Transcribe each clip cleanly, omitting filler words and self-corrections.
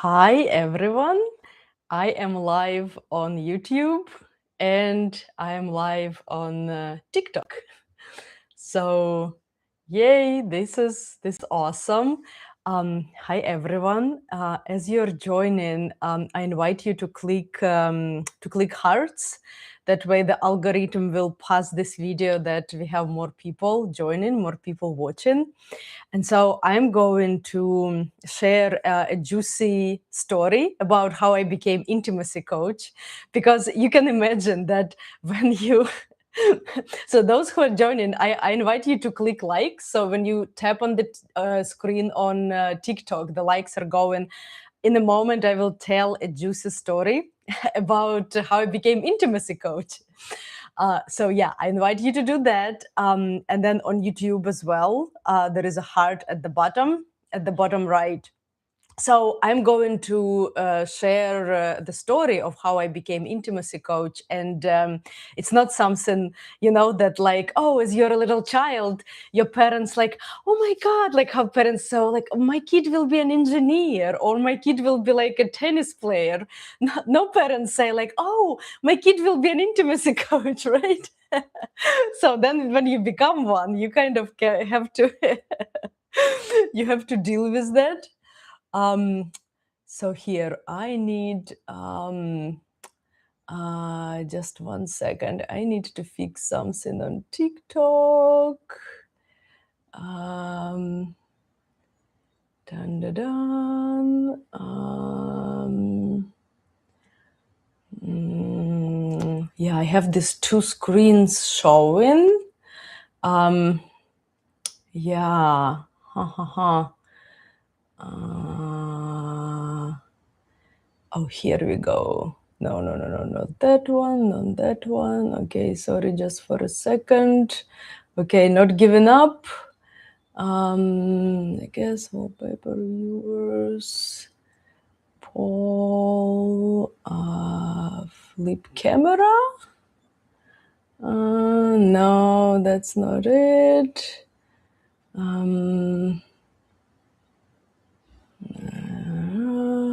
Hi everyone. I am live on YouTube and I am live on TikTok. So, yay! This is awesome. Hi everyone. As you're joining, I invite you to click hearts. That way, the algorithm will pass this video that we have more people joining, more people watching. And so I'm going to share a juicy story about how I became intimacy coach, because you can imagine that when you so those who are joining, I invite you to click like. So when you tap on the screen on TikTok, the likes are going. In a moment, I will tell a juicy story about how I became intimacy coach. So yeah, I invite you to do that. And then on YouTube as well, there is a heart at the bottom right. So I'm going to share the story of how I became intimacy coach. And it's not something, that like, oh, as you're a little child, your parents like, oh my God, like how parents so like, oh, my kid will be an engineer or my kid will be like a tennis player. No parents say like, oh, my kid will be an intimacy coach, right? So then when you become one, you kind of have to, you have to deal with that. So here I need, just 1 second. I need to fix something on TikTok. Dun, dun, dun. Yeah, I have these two screens showing. Yeah, ha ha ha. Oh, here we go. No, not that one, not that one. Okay, sorry, just for a second. Okay, not giving up. I guess wallpaper viewers, poll, flip camera. No, that's not it.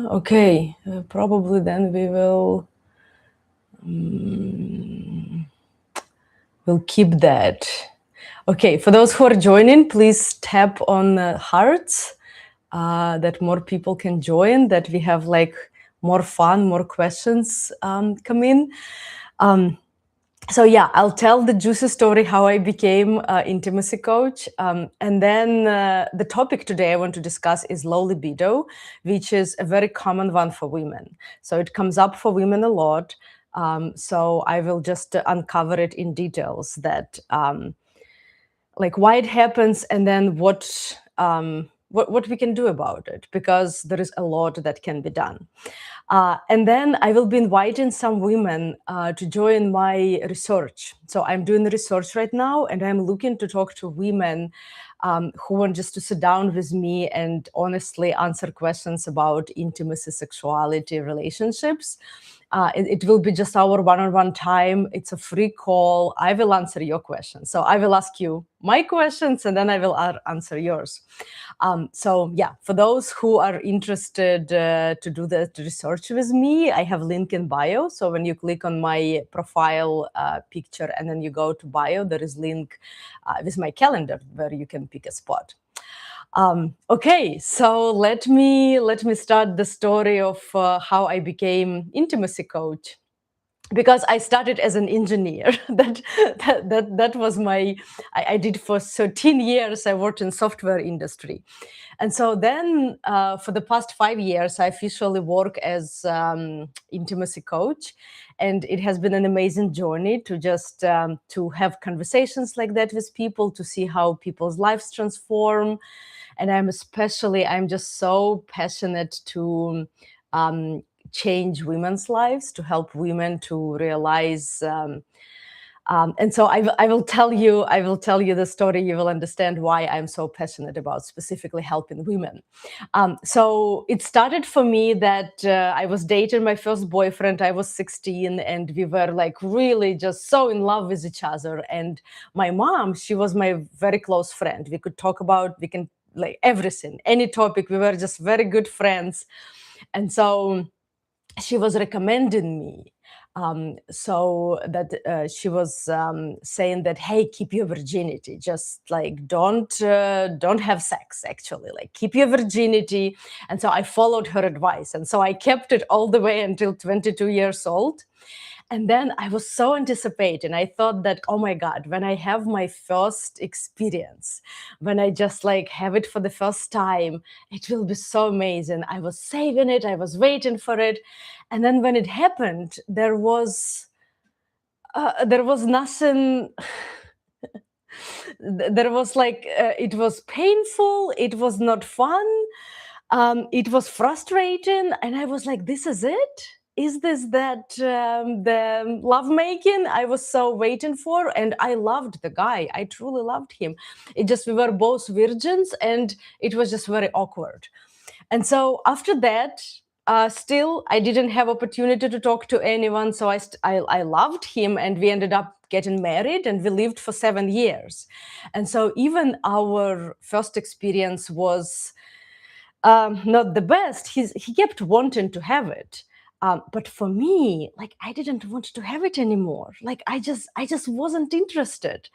Okay, probably then we will we'll keep that. Okay, for those who are joining, please tap on hearts that more people can join, that we have like more fun, more questions come in. So yeah, I'll tell the juicy story how I became intimacy coach. And then the topic today I want to discuss is low libido, which is a very common one for women. So it comes up for women a lot. So I will just uncover it in details, that like why it happens and then what we can do about it, because there is a lot that can be done. And then I will be inviting some women to join my research. So I'm doing research right now, and I'm looking to talk to women who want just to sit down with me and honestly answer questions about intimacy, sexuality, relationships. It will be just our one-on-one time. It's a free call. I will answer your questions. So I will ask you my questions, and then I will answer yours. So yeah, for those who are interested to do the research with me, I have link in bio. So when you click on my profile picture and then you go to bio, there is link with my calendar where you can pick a spot. Okay, so let me start the story of how I became intimacy coach, because I started as an engineer. that was my, I did for 13 years. I worked in software industry. And so then for the past 5 years, I officially work as intimacy coach. And it has been an amazing journey to just to have conversations like that with people, to see how people's lives transform. And I'm just so passionate to change women's lives, to help women to realize. And so I will tell you the story. You will understand why I'm so passionate about specifically helping women. So it started for me that I was dating my first boyfriend. I was 16, and we were like really just so in love with each other. And my mom, she was my very close friend. We can like everything, any topic. We were just very good friends. And so she was recommending me, so that she was saying that, hey, keep your virginity, just like don't have sex, actually, like keep your virginity. And so I followed her advice, and so I kept it all the way until 22 years old. And then I was so anticipating. I thought that, oh my God, when I have my first experience, when I just like have it for the first time, it will be so amazing. I was saving it, I was waiting for it. And then when it happened, there was nothing. There was like, it was painful, it was not fun, it was frustrating, and I was like, this is it? Is this that the lovemaking I was so waiting for? And I loved the guy, I truly loved him. It just, we were both virgins, and it was just very awkward. And so after that, still I didn't have opportunity to talk to anyone. So I loved him, and we ended up getting married, and we lived for 7 years. And so even our first experience was not the best. He kept wanting to have it. But for me, like, I didn't want to have it anymore. Like, I just wasn't interested.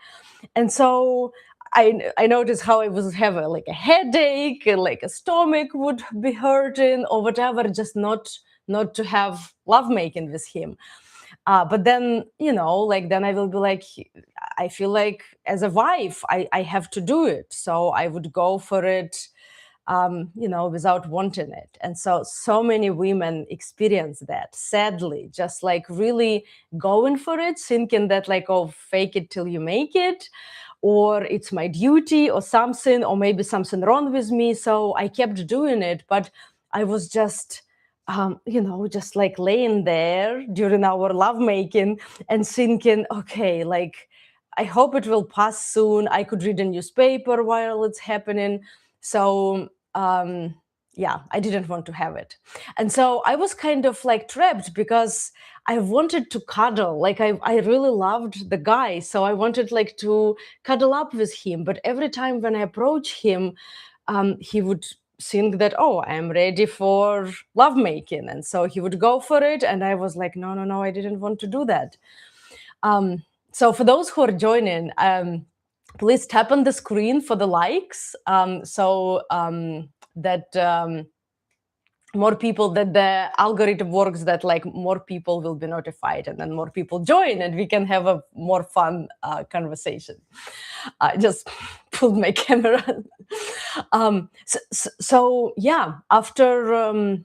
And so I noticed how I would have like a headache, and like a stomach would be hurting or whatever, just not to have lovemaking with him. But then, like, then I will be like, I feel like as a wife, I have to do it. So I would go for it, without wanting it. And so many women experience that, sadly, just like really going for it, thinking that, like, oh, fake it till you make it, or it's my duty or something, or maybe something wrong with me. So I kept doing it, but I was just, just like laying there during our lovemaking and thinking, okay, like, I hope it will pass soon. I could read a newspaper while it's happening. So, yeah, I didn't want to have it. And so I was kind of like trapped, because I wanted to cuddle. Like, I really loved the guy. So I wanted like to cuddle up with him. But every time when I approach him, he would think that, oh, I'm ready for lovemaking. And so he would go for it. And I was like, no, no, no, I didn't want to do that. So for those who are joining, please tap on the screen for the likes, so that more people, that the algorithm works, that like more people will be notified, and then more people join, and we can have a more fun conversation. I just pulled my camera. So yeah, after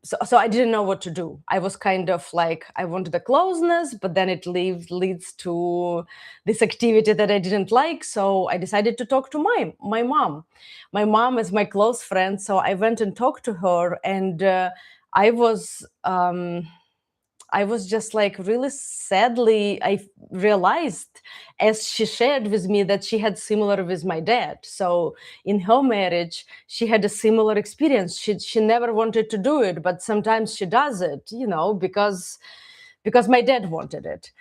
so I didn't know what to do. I was kind of like, I wanted the closeness, but then it leads to this activity that I didn't like. So I decided to talk to my mom. My mom is my close friend. So I went and talked to her, and I was just like really sadly, I realized, as she shared with me, that she had similar with my dad. So in her marriage, she had a similar experience. She never wanted to do it, but sometimes she does it, because my dad wanted it.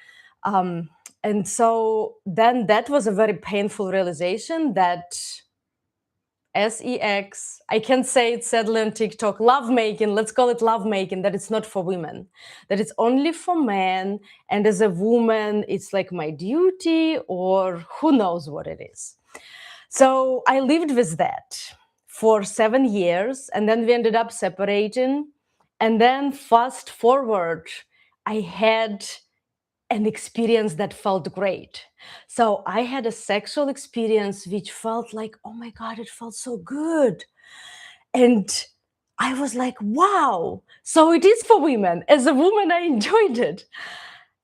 And so then that was a very painful realization, that sex, I can say it sadly on TikTok, lovemaking, let's call it lovemaking, that it's not for women, that it's only for men. And as a woman, it's like my duty, or who knows what it is. So I lived with that for 7 years, and then we ended up separating. And then fast forward, I had an experience that felt great. So I had a sexual experience which felt like, oh my God, it felt so good. And I was like, wow, so it is for women. As a woman, I enjoyed it.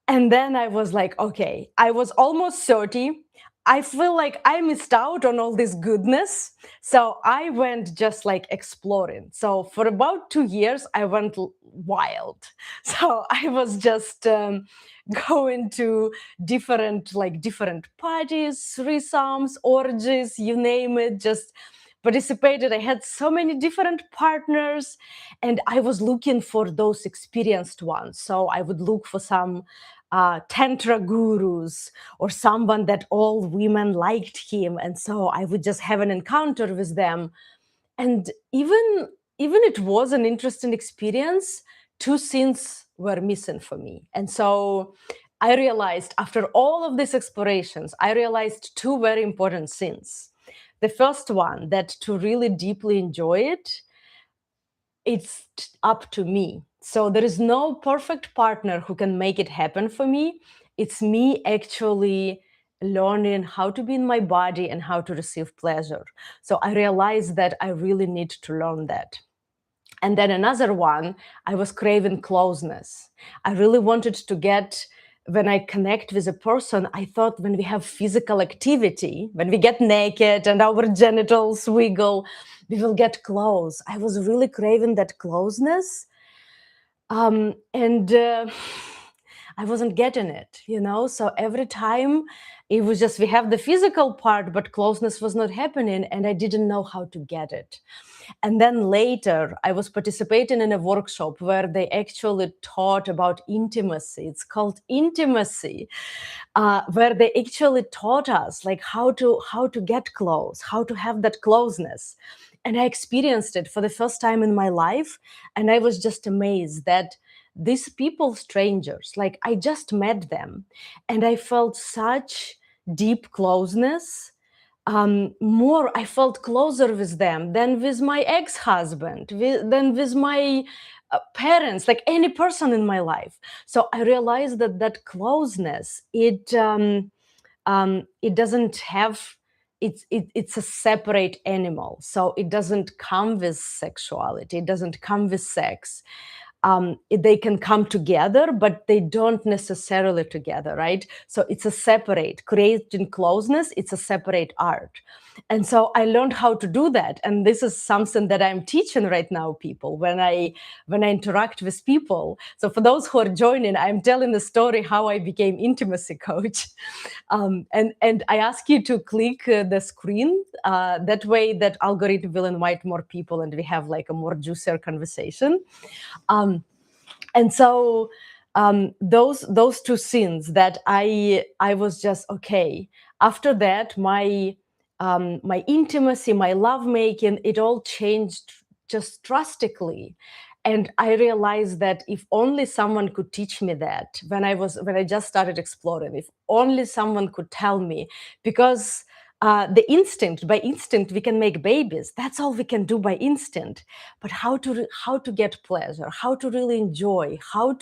And then I was like, okay, I was almost 30. I feel like I missed out on all this goodness. So I went just like exploring. So for about 2 years, I went wild. So I was just going to different parties, threesomes, orgies, you name it, just participated. I had so many different partners, and I was looking for those experienced ones. So I would look for some tantra gurus, or someone that all women liked him. And so I would just have an encounter with them. And even even it was an interesting experience, two scenes were missing for me. And so I realized after all of these explorations, I realized two very important scenes. The first one, that to really deeply enjoy it, it's up to me. So there is no perfect partner who can make it happen for me. It's me actually learning how to be in my body and how to receive pleasure. So I realized that I really need to learn that. And then another one, I was craving closeness. I really wanted to get, when I connect with a person, I thought when we have physical activity, when we get naked and our genitals wiggle, we will get close. I was really craving that closeness. And I wasn't getting it, you know? So every time it was just, we have the physical part, but closeness was not happening, and I didn't know how to get it. And then later, I was participating in a workshop where they actually taught about intimacy. It's called intimacy, where they actually taught us like how to get close, how to have that closeness. And I experienced it for the first time in my life, and I was just amazed that these people, strangers, like I just met them, and I felt such deep closeness. More, I felt closer with them than with my ex-husband, than with my parents, like any person in my life. So I realized that that closeness, it doesn't have, it's a separate animal. So it doesn't come with sexuality, it doesn't come with sex. They can come together, but they don't necessarily together, right? So it's a separate, creating closeness, it's a separate art. And so I learned how to do that. And this is something that I'm teaching right now, people, when I interact with people. So for those who are joining, I'm telling the story how I became intimacy coach. And I ask you to click the screen. That way that algorithm will invite more people and we have like a more juicier conversation. And so those two scenes that I was just okay. After that, my intimacy, my lovemaking, it all changed just drastically. And I realized that if only someone could teach me that when I just started exploring, if only someone could tell me, because by instinct we can make babies. That's all we can do by instinct. But how to get pleasure, how to really enjoy, how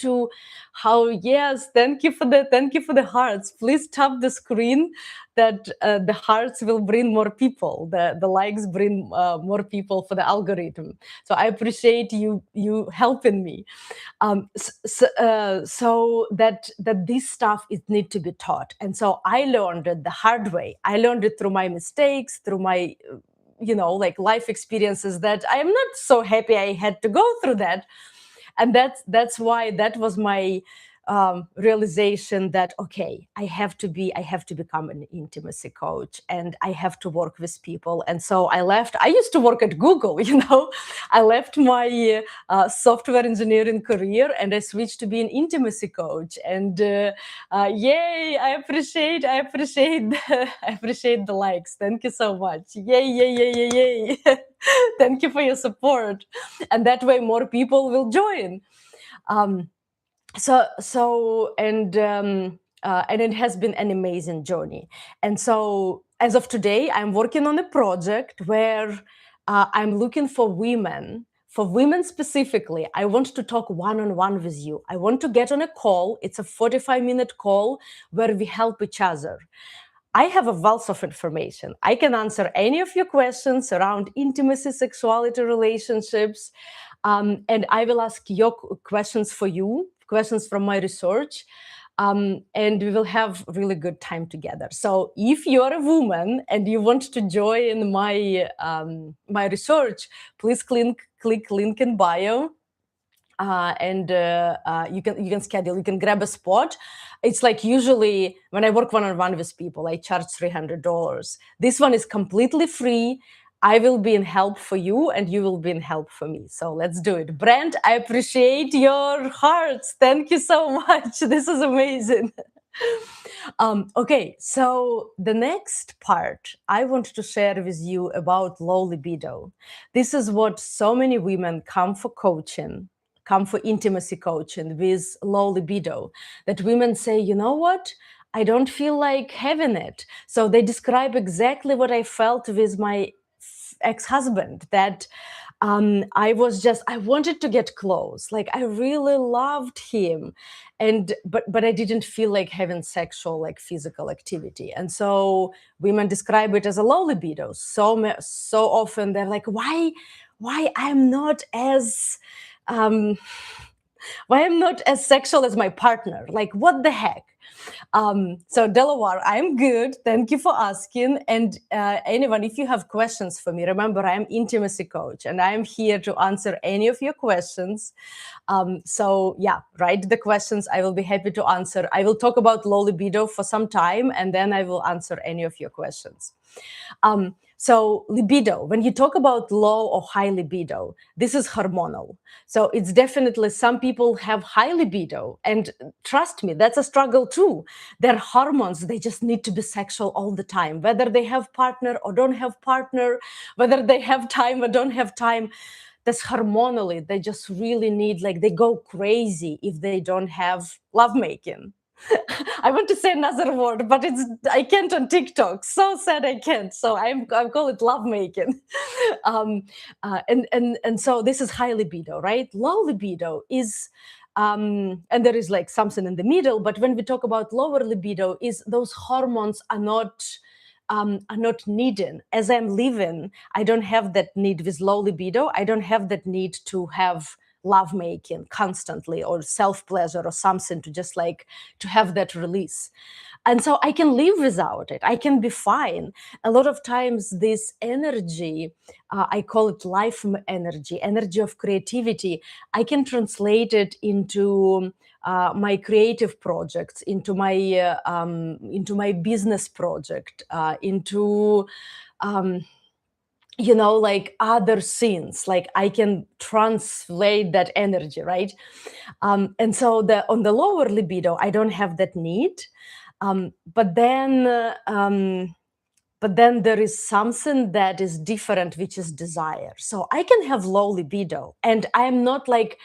yes, thank you for the hearts. Please tap the screen, that the hearts will bring more people, the likes bring more people for the algorithm. So I appreciate you helping me. So that this stuff, it need to be taught. And so I learned it the hard way. I learned it through my mistakes, through my like life experiences, that I'm not so happy I had to go through that. And that's why that was my realization that okay, I have to become an intimacy coach, and I have to work with people. And so I used to work at Google. I left my software engineering career and I switched to be an intimacy coach. And yay, I appreciate I appreciate the likes. Thank you so much. Yay. Thank you for your support. And that way more people will join. And it has been an amazing journey. And so as of today, I'm working on a project where I'm looking for women specifically. I want to talk one-on-one with you. I want to get on a call. It's a 45-minute call where we help each other. I have a wealth of information. I can answer any of your questions around intimacy, sexuality, relationships, and I will ask your questions for you, questions from my research, and we will have really good time together. So if you're a woman and you want to join my my research, please click link in bio. And you can schedule, you can grab a spot. It's like usually when I work one-on-one with people, I charge $300. This one is completely free. I will be in help for you and you will be in help for me. So let's do it. Brent, I appreciate your hearts. Thank you so much. This is amazing. Okay, so the next part I want to share with you about low libido. This is what so many women come for coaching, come for intimacy coaching with low libido. That women say, you know what? I don't feel like having it. So they describe exactly what I felt with my ex-husband, that I wanted to get close, like I really loved him, and but I didn't feel like having sexual, like physical activity. And so women describe it as a low libido. So often they're like, why I'm not as um why I'm not as sexual as my partner, like what the heck. So Delaware, I'm good. Thank you for asking. And anyone, if you have questions for me, remember I'm intimacy coach, and I'm here to answer any of your questions. So yeah, write the questions. I will be happy to answer. I will talk about low libido for some time, and then I will answer any of your questions. So libido, when you talk about low or high libido, this is hormonal. So it's definitely, some people have high libido, and trust me, that's a struggle too. Their hormones, they just need to be sexual all the time, whether they have partner or don't have partner, whether they have time or don't have time. That's hormonally, they just really need, like they go crazy if they don't have lovemaking. I want to say another word, but I can't on TikTok. So sad I can't. So I call it lovemaking. And so this is high libido, right? Low libido is and there is like something in the middle. But when we talk about lower libido, is those hormones are not needed. As I'm living, I don't have that need with low libido. I don't have that need to have lovemaking constantly or self-pleasure or something to just like to have that release. And so I can live without it. I can be fine. A lot of times this energy, I call it energy, energy of creativity. I can translate it into my creative projects, into my business project, into like other scenes. Like I can translate that energy, right? And so on the lower libido, I don't have that need. But then there is something that is different, which is desire. So I can have low libido, and I am not like,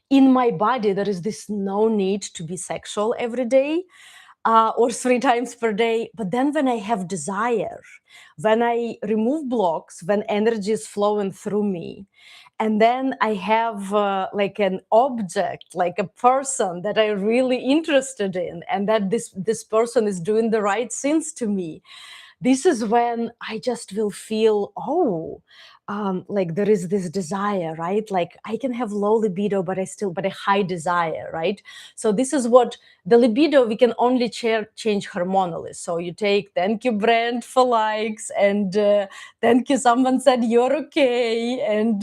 in my body there is this no need to be sexual every day, or 3 times per day. But then when I have desire, when I remove blocks, when energy is flowing through me, and then I have like an object, like a person that I'm really interested in, and that this person is doing the right things to me, this is when I just will feel, like there is this desire, right? Like I can have low libido, but but a high desire, right? So this is what the libido, we can only change hormonally. So you take, thank you, Brent, for likes, and thank you, someone said you're okay, and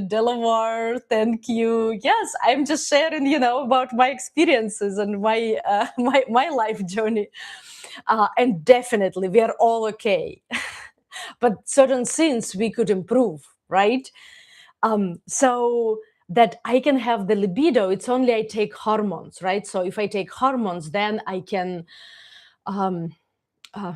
Delaware, thank you. Yes, I'm just sharing, about my experiences and my my life journey. And definitely we are all okay. But certain things we could improve, right? So that I can have the libido, it's only I take hormones, right? So if I take hormones, then I can um, uh,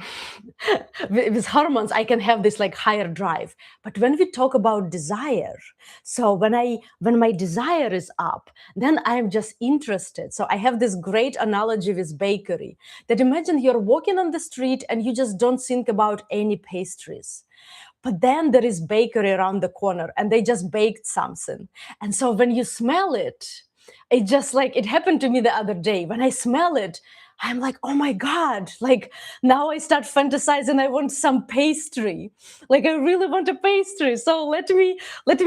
with hormones I can have this like higher drive. But when we talk about desire, so when my desire is up, then I'm just interested. So I have this great analogy with bakery, that imagine you're walking on the street and you just don't think about any pastries, but then there is bakery around the corner and they just baked something. And so when you smell it, it just like, it happened to me the other day. When I smell it, I'm like, oh my God, like now I start fantasizing, I want some pastry. Like I really want a pastry. So let me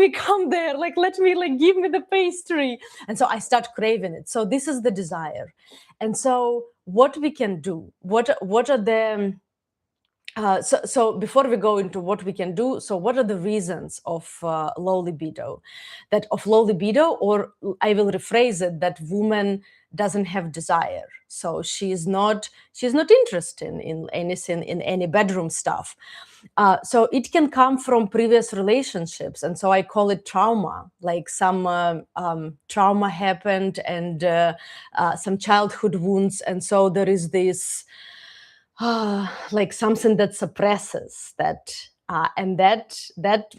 come there. Like, let me like, give me the pastry. And so I start craving it. So this is the desire. And so what we can do, what are the So before we go into what we can do, so what are the reasons of low libido? That of low libido, or I will rephrase it, that woman doesn't have desire. So she's not interested in anything, in any bedroom stuff. So it can come from previous relationships, and so I call it trauma. Like some trauma happened, and some childhood wounds, and so there is this like something that suppresses that, and that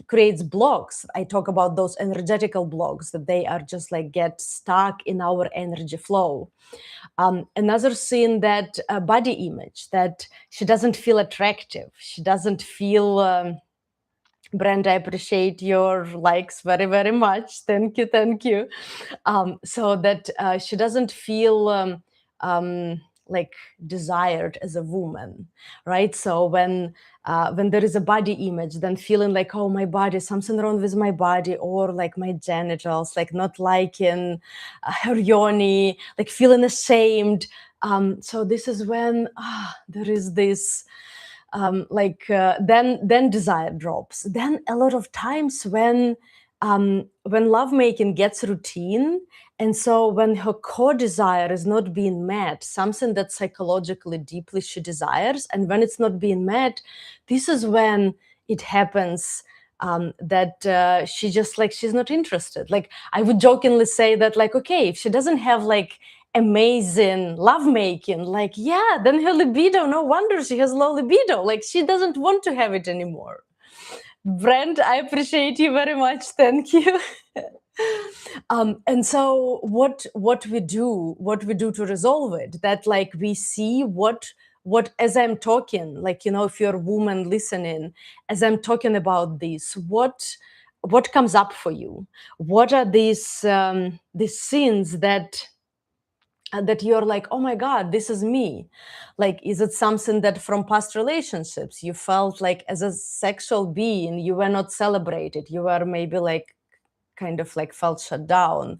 creates blocks. I talk about those energetical blocks, that they are just like get stuck in our energy flow. Another thing, that body image, that she doesn't feel attractive, she doesn't feel Brand, I appreciate your likes very, very much. Thank you, thank you. So that she doesn't feel like desired as a woman, right? So when there is a body image, then feeling like, oh, my body, something wrong with my body, or like my genitals, like not liking her yoni, like feeling ashamed. So this is when there is this then desire drops. Then a lot of times when lovemaking gets routine, and so when her core desire is not being met, something that psychologically deeply she desires, and when it's not being met, this is when it happens, that she just like, she's not interested. Like I would jokingly say that, like, okay, if she doesn't have like amazing lovemaking, like, yeah, then her libido, no wonder she has low libido. Like she doesn't want to have it anymore. Brent, I appreciate you very much. Thank you. And so what we do to resolve it, that like we see what as I'm talking, like, you know, if you're a woman listening, as I'm talking about this, what comes up for you? What are these scenes that you're like, oh my God, this is me? Like, is it something that from past relationships you felt like as a sexual being you were not celebrated, you were maybe like kind of like felt shut down,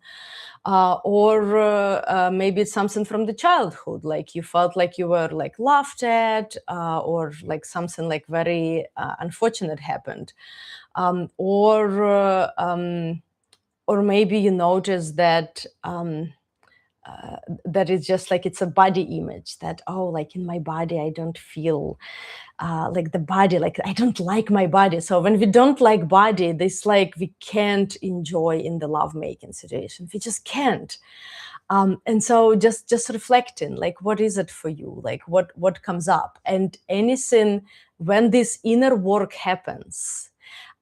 or maybe it's something from the childhood, like you felt like you were like laughed at, or like something like very unfortunate happened, or maybe you notice that that is just like, it's a body image, that, oh, like in my body I don't feel like the body, like I don't like my body. So when we don't like body, this like we can't enjoy in the lovemaking situation, we just can't. And so just reflecting, like, what is it for you, like what comes up, and anything, when this inner work happens,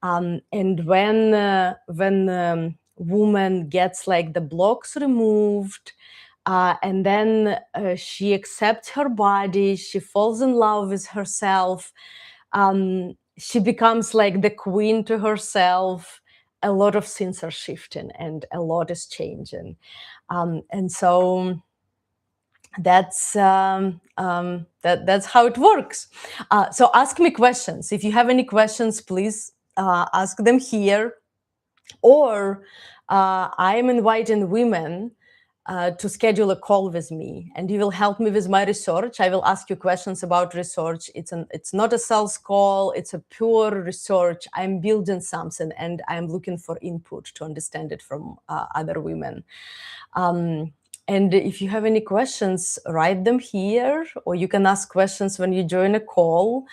and when woman gets like the blocks removed, and then she accepts her body, she falls in love with herself, she becomes like the queen to herself, a lot of things are shifting and a lot is changing. And so that's that's how it works. So ask me questions. If you have any questions, please ask them here, or I am inviting women to schedule a call with me, and you will help me with my research. I will ask you questions about research. It's not a sales call, it's a pure research. I'm building something and I'm looking for input to understand it from other women. And if you have any questions, write them here, or you can ask questions when you join a call.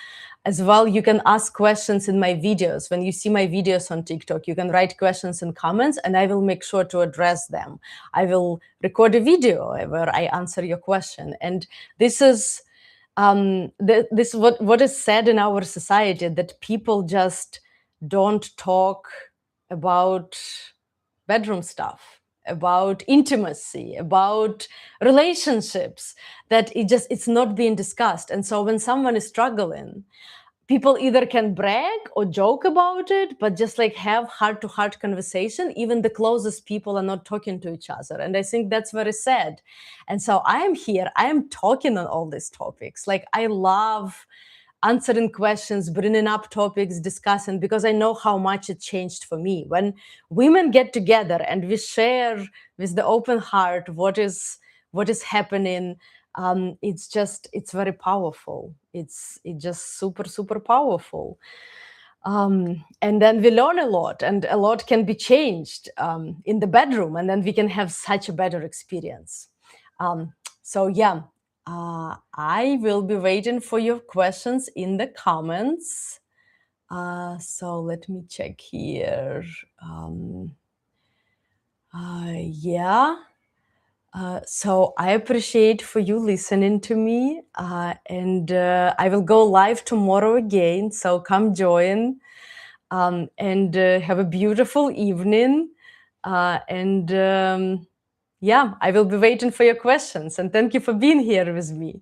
As well, you can ask questions in my videos. When you see my videos on TikTok, you can write questions in comments and I will make sure to address them. I will record a video where I answer your question. And this is what is said in our society, that people just don't talk about bedroom stuff, about intimacy, about relationships, that it's not being discussed. And so when someone is struggling, people either can brag or joke about it, but just like have heart-to-heart conversation, even the closest people are not talking to each other. And I think that's very sad. And so I am here, I am talking on all these topics. Like, I love answering questions, bringing up topics, discussing, because I know how much it changed for me. When women get together and we share with the open heart what is happening, It's very powerful. It's just super, super powerful. And then we learn a lot, and a lot can be changed in the bedroom, and then we can have such a better experience. So yeah, I will be waiting for your questions in the comments. So let me check here. Yeah. So I appreciate for you listening to me, and I will go live tomorrow again. So come join, and have a beautiful evening. And yeah, I will be waiting for your questions. And thank you for being here with me.